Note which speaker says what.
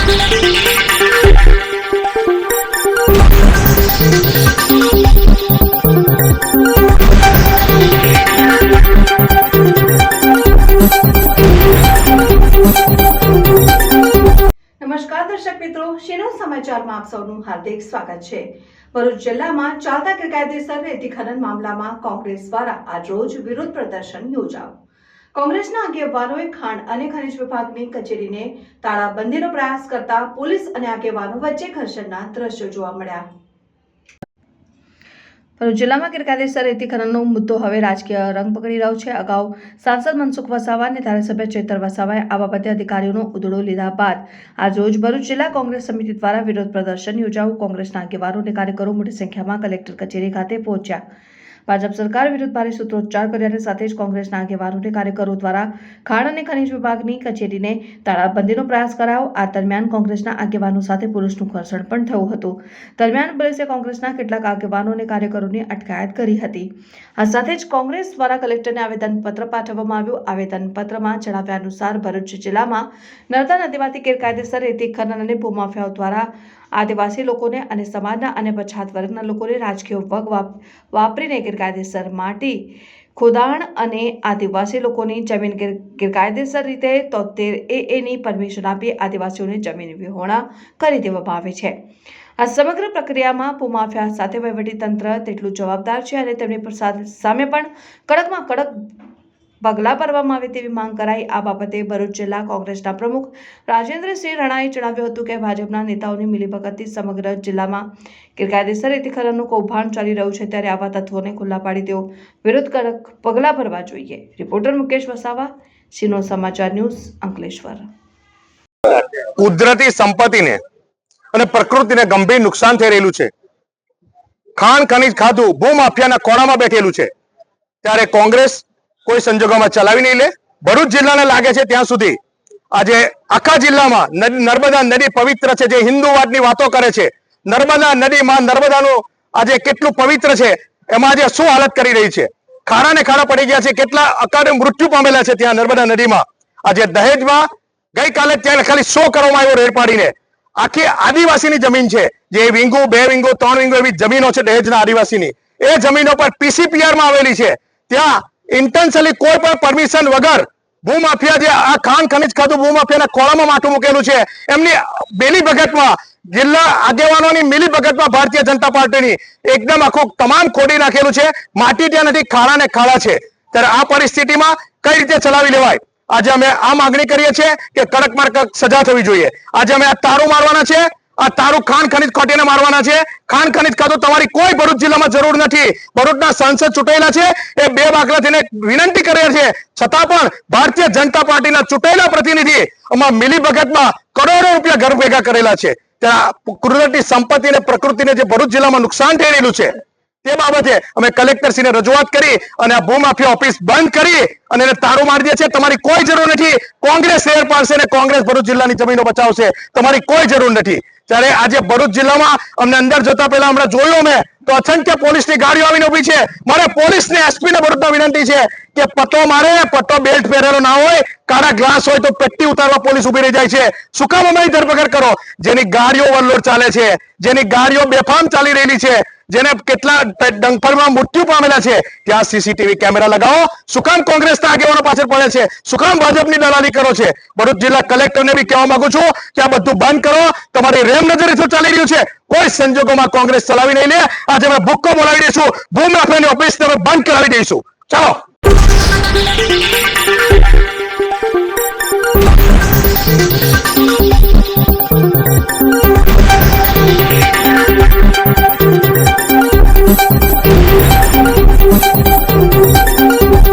Speaker 1: નમસ્કાર દર્શક મિત્રો, શેનો સમાચારમાં આપ સૌનું હાર્દિક સ્વાગત છે। ભરૂચ જિલ્લામાં ચાલતા ગેરકાયદેસર રેતી ખનન મામલામાં કોંગ્રેસ દ્વારા આજરોજ વિરોધ પ્રદર્શન યોજાયું। કોંગ્રેસના આગેવાનોએ ખાણ અને ખનિજ વિભાગની કચેરીને તાળાબંધીનો પ્રયાસ કરતા પોલીસ અને આગેવાનો વચ્ચે ઘર્ષણના દ્રશ્યો જોવા મળ્યા। ભરૂચ જિલ્લામાં ગેરકાયદેસર રેતી ખનનનો મુદ્દો હવે રાજકીય રંગ પકડી રહ્યો છે। અગાઉ સાંસદ મનસુખ વસાવા અને ધારાસભ્ય ચેતર વસાવાએ આ બાબતે અધિકારીઓનો ઉધડો લીધા બાદ આજરોજ ભરૂચ જિલ્લા કોંગ્રેસ સમિતિ દ્વારા વિરોધ પ્રદર્શન યોજાયું। કોંગ્રેસના આગેવાનો અને કાર્યકરો મોટી સંખ્યામાં કલેક્ટર કચેરી ખાતે પહોંચ્યા। ભાજપ સરકાર વિરુદ્ધ ભારે સૂત્રોચ્ચાર કર્યાની સાથે જ કોંગ્રેસના આગેવાનો અને કાર્યકરો દ્વારા ખાણ અને ખનિજ વિભાગની કચેરીને તાળાબંધીનો પ્રયાસ કરાયો। આ દરમિયાન કોંગ્રેસના આગેવાનો સાથે પોલીસનું ઘર્ષણ પણ થયું હતું। દરમિયાન પોલીસે કોંગ્રેસના કેટલાક આગેવાનો અને કાર્યકરોની અટકાયત કરી હતી। આ સાથે જ કોંગ્રેસ દ્વારા કલેક્ટરને આવેદનપત્ર પાઠવવામાં આવ્યું। આવેદનપત્રમાં જણાવ્યા અનુસાર ભરૂચ જિલ્લામાં નર્મદા નદીમાંથી ગેરકાયદેસર રેતી ખનન અને ભૂમાફિયાઓ દ્વારા આદિવાસી લોકોને અને સમાજના અને પછાત વર્ગના લોકોને રાજકીય વગ વાપરીને ગેરકાયદેસર માટી ખોદાણ અને આદિવાસી લોકોની જમીન ગેરકાયદેસર રીતે 73A ની પરમિશન આપી આદિવાસીઓને જમીન વિહોણા કરી દેવામાં આવે છે। આ સમગ્ર પ્રક્રિયામાં ભૂમાફિયા સાથે વહીવટીતંત્ર તેટલું જવાબદાર છે અને તેમની સામે પણ કડકમાં કડક પગલાં ભરવામાં આવે તેવી માંગ કરાઈ। આ બાબતે ભરૂચ જિલ્લા કોંગ્રેસના પ્રમુખ રાજેન્દ્રસિંહ રાણાએ જણાવ્યું હતું કે ભાજપના નેતાઓની મિલીભગતથી સમગ્ર જિલ્લામાં ગેરકાયદેસર રેતી ખનનનું કૌભાંડ ચાલી રહ્યું છે, ત્યારે આવા તત્વોને ખુલ્લા પાડી તેઓ વિરુદ્ધ કડક પગલાં ભરવા જોઈએ। રિપોર્ટર મુકેશ વસાવા, શેનો સમાચાર ન્યૂઝ, અંકલેશ્વર।
Speaker 2: કુદરતી સંપત્તિને અને પ્રકૃતિને ગંભીર નુકસાન થઈ રહેલું છે। ખાણ ખનીજ ખાધું ભૂમાફિયાના કોણામાં બેઠેલું છે, ત્યારે કોંગ્રેસ કોઈ સંજોગોમાં ચલાવી નહીં લે। ભરૂચ જિલ્લાને લાગે છે ત્યાં સુધી આજે આખા જિલ્લામાં નર્મદા નદી પવિત્ર છે, જે હિન્દુવાદની વાતો કરે છે। નર્મદા નદીમાં નર્મદાનું આજે કેટલું પવિત્ર છે, એમાં આજે શું હાલત કરી રહી છે। ખાડા ને ખાડા પડી ગયા છે, કેટલા અકાળે મૃત્યુ પામેલા છે ત્યાં નર્મદા નદીમાં। આજે દહેજમાં ગઈકાલે ત્યાં ખાલી 100 કરવામાં આવ્યો રેડ પાડીને। આખી આદિવાસીની જમીન છે, જે વિંગુ 2 વિંગુ 3 વિંગુ એવી જમીનો છે દહેજના આદિવાસીની, એ જમીનો પર પીસીપીઆરમાં આવેલી છે। ત્યાં ઇન્ટેન્શનલી કોઈ પણ પરમિશન વગર ભૂમાફિયા જે આ ખાણ ખનિજ ખાધું ભૂમાફિયાના ખોળામાં માથું મૂકેલું છે, એમની બેલી ભગતમાં જિલ્લા આગેવાનોની મિલી ભગતમાં ભારતીય જનતા પાર્ટીની એકદમ આખું તમામ ખોડી નાખેલું છે। માટી ત્યાં નથી, ખાડા ને ખાડા છે। ત્યારે આ પરિસ્થિતિમાં કઈ રીતે ચલાવી લેવાય? આજે અમે આ માંગણી કરીએ છીએ કે કડકમાં કડક સજા થવી જોઈએ। આજે અમે આ તારું મારવાના છે, આ તારું ખાણ ખનિજ ખોટીને મારવાના છે। ખાણ ખનિજ ખાધું તમારી કોઈ ભરૂચ જિલ્લામાં જરૂર નથી। ભરૂચના સાંસદ ચૂંટાયેલા છે, એ બે બાગલા થઈને વિનંતી કરે છે, છતાં પણ ભારતીય જનતા પાર્ટીના ચૂંટાયેલા પ્રતિનિધિ આમાં મિલી ભગતમાં કરોડો રૂપિયા ઘર ભેગા કરેલા છે। ત્યાં કુદરતી સંપત્તિ અને પ્રકૃતિને જે ભરૂચ જિલ્લામાં નુકસાન થઈ રહેલું છે, તે બાબતે અમે કલેક્ટરશ્રીને રજૂઆત કરી અને આ ભૂમાફિયા ઓફિસ બંધ કરી અને એને તારું મારી દે છે। તમારી કોઈ જરૂર નથી। કોંગ્રેસ શહેર પાડશે અને કોંગ્રેસ ભરૂચ જિલ્લાની જમીનો બચાવશે, તમારી કોઈ જરૂર નથી। ત્યારે આજે ભરૂચ જિલ્લામાં અમને અંદર જતા પહેલા હમણાં જોયું અમે તો અસંખ્ય પોલીસની ગાડીઓ આવીને ઉભી છે। મારે પોલીસને એસપીને ભરૂચમાં વિનંતી છે કે પટ્ટો મારે, પટ્ટો બેલ્ટ પહેરેલો ના હોય, કાળા ગ્લાસ હોય તો પેટ્ટી ઉતારવા પોલીસ ઉભી રહી જાય છે। શું કામ અમારી ધરપકડ કરો? જેની ગાડીઓ ઓવરલોડ ચાલે છે, જેની ગાડીઓ બેફામ ચાલી રહેલી છે, જેને કેટલા ડંફરમાં મૃત્યુ પામેલા છે, ત્યાં સીસીટીવી કેમેરા લગાવો। શું કામ કોંગ્રેસના આગેવાનો પાછળ પડે છે? શું કામ ભાજપની દલાલી કરો છે? ભરૂચ જિલ્લા કલેક્ટરને બી કહેવા માંગુ છું કે આ બધું બંધ કરો। તમારી રેમ નજરે શું ચાલી રહ્યું છે, કોઈ સંજોગોમાં કોંગ્રેસ ચલાવી નહીં લે। આજે અમે ભૂક્કો બોલાવી દઈશું, ભૂમાફિયાની ઓફિસ તમે બંધ કરાવી દઈશું। ચાલો।